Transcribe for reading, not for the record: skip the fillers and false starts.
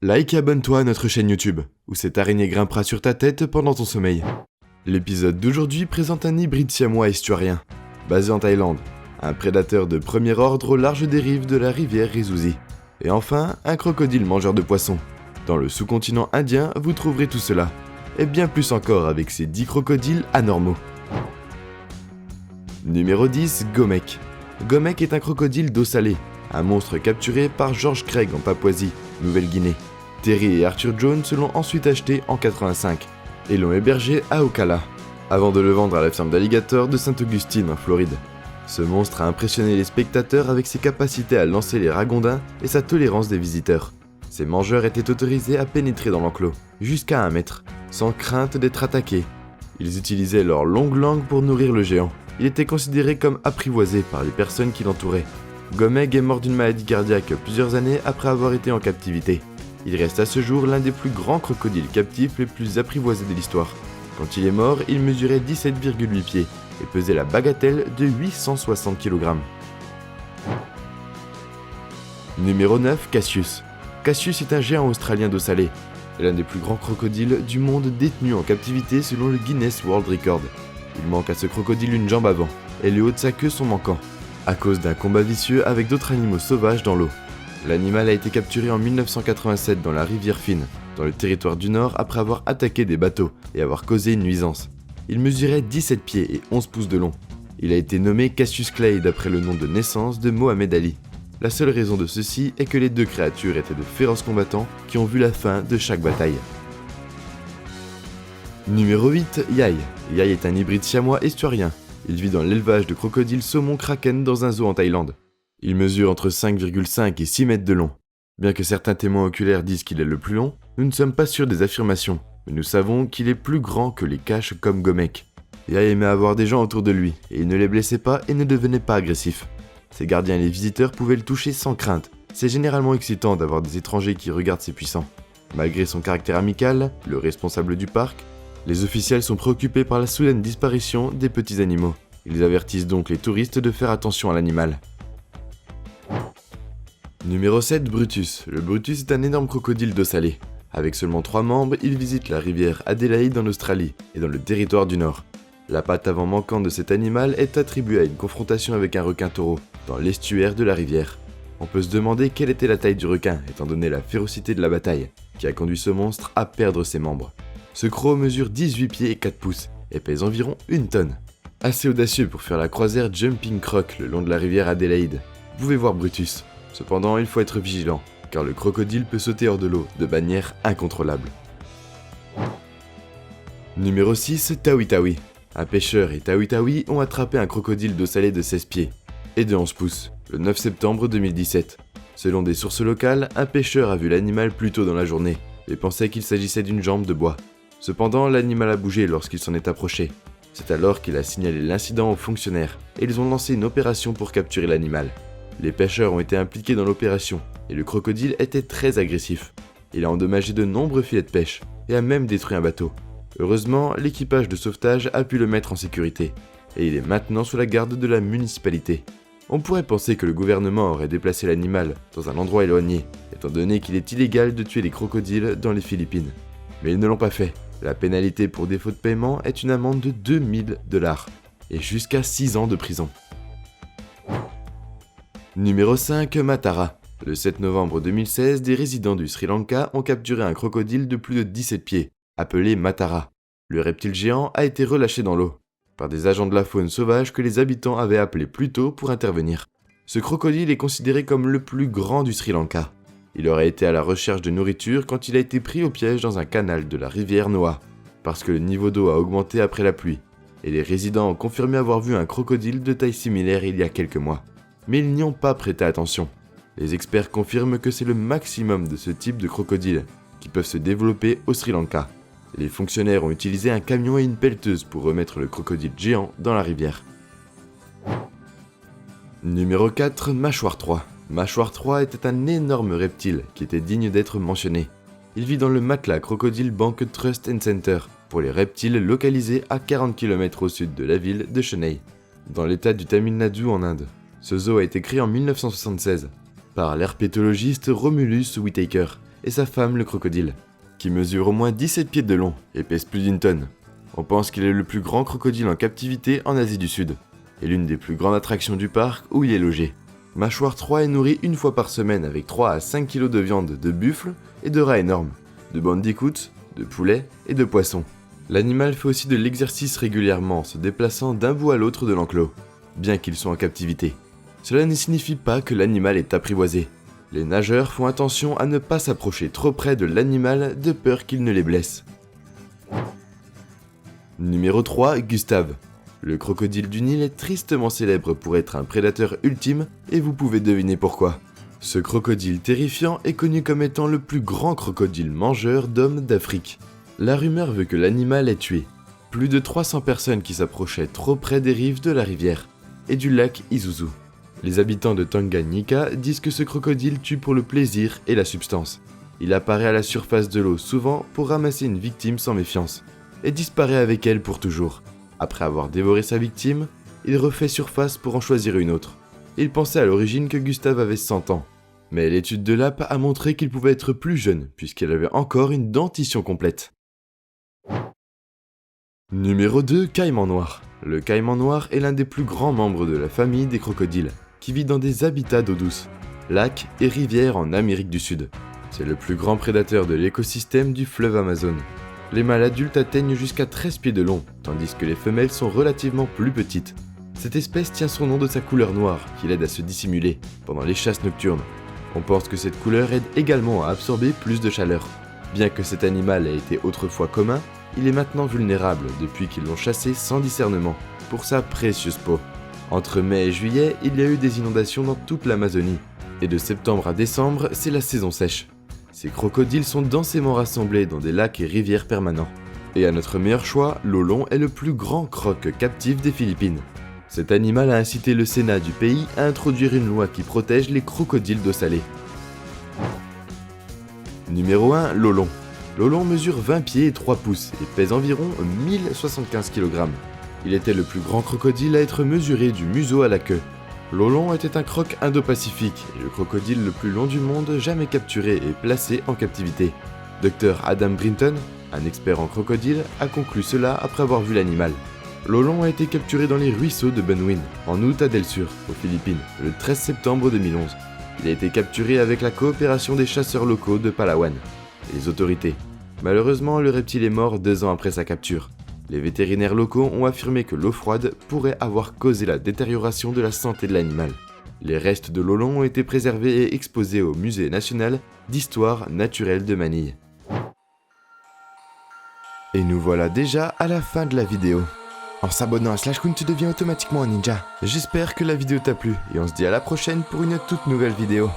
Like et abonne-toi à notre chaîne YouTube, où cette araignée grimpera sur ta tête pendant ton sommeil. L'épisode d'aujourd'hui présente un hybride siamois estuarien, basé en Thaïlande, un prédateur de premier ordre au large des rives de la rivière Rizouzi. Et enfin, un crocodile mangeur de poissons. Dans le sous-continent indien, vous trouverez tout cela, et bien plus encore avec ces 10 crocodiles anormaux. Numéro 10, Gomek. Gomek est un crocodile d'eau salée, un monstre capturé par George Craig en Papouasie, Nouvelle-Guinée. Terry et Arthur Jones l'ont ensuite acheté en 85 et l'ont hébergé à Ocala, avant de le vendre à la ferme d'alligators de Saint-Augustine en Floride. Ce monstre a impressionné les spectateurs avec ses capacités à lancer les ragondins et sa tolérance des visiteurs. Ces mangeurs étaient autorisés à pénétrer dans l'enclos, jusqu'à 1 mètre, sans crainte d'être attaqués. Ils utilisaient leur longue langue pour nourrir le géant. Il était considéré comme apprivoisé par les personnes qui l'entouraient. Gomek est mort d'une maladie cardiaque plusieurs années après avoir été en captivité. Il reste à ce jour l'un des plus grands crocodiles captifs les plus apprivoisés de l'histoire. Quand il est mort, il mesurait 17,8 pieds et pesait la bagatelle de 860 kg. Numéro 9, Cassius. Cassius est un géant australien d'eau salée, l'un des plus grands crocodiles du monde détenu en captivité selon le Guinness World Record. Il manque à ce crocodile une jambe avant, et le haut de sa queue sont manquants, à cause d'un combat vicieux avec d'autres animaux sauvages dans l'eau. L'animal a été capturé en 1987 dans la rivière Finn, dans le territoire du Nord, après avoir attaqué des bateaux et avoir causé une nuisance. Il mesurait 17 pieds et 11 pouces de long. Il a été nommé Cassius Clay d'après le nom de naissance de Mohamed Ali. La seule raison de ceci est que les deux créatures étaient de féroces combattants qui ont vu la fin de chaque bataille. Numéro 8, Yai. Yai est un hybride siamois estuarien. Il vit dans l'élevage de crocodiles saumon kraken dans un zoo en Thaïlande. Il mesure entre 5,5 et 6 mètres de long. Bien que certains témoins oculaires disent qu'il est le plus long, nous ne sommes pas sûrs des affirmations, mais nous savons qu'il est plus grand que les caches comme Gomek. Yai aimait avoir des gens autour de lui, et il ne les blessait pas et ne devenait pas agressif. Ses gardiens et les visiteurs pouvaient le toucher sans crainte. C'est généralement excitant d'avoir des étrangers qui regardent ses puissants. Malgré son caractère amical, le responsable du parc, les officiels sont préoccupés par la soudaine disparition des petits animaux. Ils avertissent donc les touristes de faire attention à l'animal. Numéro 7, Brutus. Le Brutus est un énorme crocodile d'eau salée. Avec seulement 3 membres, il visite la rivière Adélaïde en Australie et dans le territoire du Nord. La patte avant manquante de cet animal est attribuée à une confrontation avec un requin-taureau dans l'estuaire de la rivière. On peut se demander quelle était la taille du requin, étant donné la férocité de la bataille, qui a conduit ce monstre à perdre ses membres. Ce croc mesure 18 pieds et 4 pouces et pèse environ 1 tonne. Assez audacieux pour faire la croisière Jumping Croc le long de la rivière Adélaïde. Vous pouvez voir Brutus. Cependant, il faut être vigilant, car le crocodile peut sauter hors de l'eau de manière incontrôlable. Numéro 6, Tawi Tawi. Un pêcheur et Tawi Tawi ont attrapé un crocodile d'eau salée de 16 pieds et de 11 pouces, le 9 septembre 2017. Selon des sources locales, un pêcheur a vu l'animal plus tôt dans la journée et pensait qu'il s'agissait d'une jambe de bois. Cependant, l'animal a bougé lorsqu'il s'en est approché. C'est alors qu'il a signalé l'incident aux fonctionnaires et ils ont lancé une opération pour capturer l'animal. Les pêcheurs ont été impliqués dans l'opération et le crocodile était très agressif. Il a endommagé de nombreux filets de pêche et a même détruit un bateau. Heureusement, l'équipage de sauvetage a pu le mettre en sécurité et il est maintenant sous la garde de la municipalité. On pourrait penser que le gouvernement aurait déplacé l'animal dans un endroit éloigné, étant donné qu'il est illégal de tuer les crocodiles dans les Philippines. Mais ils ne l'ont pas fait. La pénalité pour défaut de paiement est une amende de 2000 $ et jusqu'à 6 ans de prison. Numéro 5, Matara. Le 7 novembre 2016, des résidents du Sri Lanka ont capturé un crocodile de plus de 17 pieds, appelé Matara. Le reptile géant a été relâché dans l'eau par des agents de la faune sauvage que les habitants avaient appelés plus tôt pour intervenir. Ce crocodile est considéré comme le plus grand du Sri Lanka. Il aurait été à la recherche de nourriture quand il a été pris au piège dans un canal de la rivière Noah, parce que le niveau d'eau a augmenté après la pluie, et les résidents ont confirmé avoir vu un crocodile de taille similaire il y a quelques mois. Mais ils n'y ont pas prêté attention. Les experts confirment que c'est le maximum de ce type de crocodile qui peuvent se développer au Sri Lanka. Les fonctionnaires ont utilisé un camion et une pelleteuse pour remettre le crocodile géant dans la rivière. Numéro 4, Mâchoire 3. Mâchoire 3 était un énorme reptile qui était digne d'être mentionné. Il vit dans le Matla Crocodile Bank Trust and Center pour les reptiles localisés à 40 km au sud de la ville de Chennai, dans l'état du Tamil Nadu en Inde. Ce zoo a été créé en 1976 par l'herpétologiste Romulus Whittaker et sa femme le crocodile, qui mesure au moins 17 pieds de long et pèse plus d'une tonne. On pense qu'il est le plus grand crocodile en captivité en Asie du Sud, et l'une des plus grandes attractions du parc où il est logé. Mâchoire 3 est nourri une fois par semaine avec 3 à 5 kg de viande de buffle et de rats énormes, de bandicoot, de poulet et de poissons. L'animal fait aussi de l'exercice régulièrement en se déplaçant d'un bout à l'autre de l'enclos, bien qu'il soit en captivité. Cela ne signifie pas que l'animal est apprivoisé. Les nageurs font attention à ne pas s'approcher trop près de l'animal de peur qu'il ne les blesse. Numéro 3, Gustave. Le crocodile du Nil est tristement célèbre pour être un prédateur ultime et vous pouvez deviner pourquoi. Ce crocodile terrifiant est connu comme étant le plus grand crocodile mangeur d'hommes d'Afrique. La rumeur veut que l'animal ait tué plus de 300 personnes qui s'approchaient trop près des rives de la rivière et du lac Isuzu. Les habitants de Tanganyika disent que ce crocodile tue pour le plaisir et la substance. Il apparaît à la surface de l'eau souvent pour ramasser une victime sans méfiance et disparaît avec elle pour toujours. Après avoir dévoré sa victime, il refait surface pour en choisir une autre. Il pensait à l'origine que Gustave avait 100 ans, mais l'étude de l'AP a montré qu'il pouvait être plus jeune puisqu'il avait encore une dentition complète. Numéro 2, Caïman noir. Le caïman noir est l'un des plus grands membres de la famille des crocodiles, qui vit dans des habitats d'eau douce, lacs et rivières en Amérique du Sud. C'est le plus grand prédateur de l'écosystème du fleuve Amazon. Les mâles adultes atteignent jusqu'à 13 pieds de long, tandis que les femelles sont relativement plus petites. Cette espèce tient son nom de sa couleur noire, qui l'aide à se dissimuler pendant les chasses nocturnes. On pense que cette couleur aide également à absorber plus de chaleur. Bien que cet animal ait été autrefois commun, il est maintenant vulnérable depuis qu'ils l'ont chassé sans discernement, pour sa précieuse peau. Entre mai et juillet, il y a eu des inondations dans toute l'Amazonie, et de septembre à décembre, c'est la saison sèche. Ces crocodiles sont densément rassemblés dans des lacs et rivières permanents. Et à notre meilleur choix, l'olon est le plus grand croc captif des Philippines. Cet animal a incité le Sénat du pays à introduire une loi qui protège les crocodiles d'eau salée. Numéro 1, l'olon. L'olon mesure 20 pieds et 3 pouces et pèse environ 1075 kg. Il était le plus grand crocodile à être mesuré du museau à la queue. L'olon était un croc indo-pacifique et le crocodile le plus long du monde jamais capturé et placé en captivité. Dr Adam Brinton, un expert en crocodile, a conclu cela après avoir vu l'animal. L'olon a été capturé dans les ruisseaux de Bunwin, en août à Del Sur, aux Philippines, le 13 septembre 2011. Il a été capturé avec la coopération des chasseurs locaux de Palawan et les autorités. Malheureusement, le reptile est mort 2 ans après sa capture. Les vétérinaires locaux ont affirmé que l'eau froide pourrait avoir causé la détérioration de la santé de l'animal. Les restes de l'olon ont été préservés et exposés au Musée national d'histoire naturelle de Manille. Et nous voilà déjà à la fin de la vidéo. En s'abonnant à SlashQueen, tu deviens automatiquement un ninja. J'espère que la vidéo t'a plu et on se dit à la prochaine pour une toute nouvelle vidéo.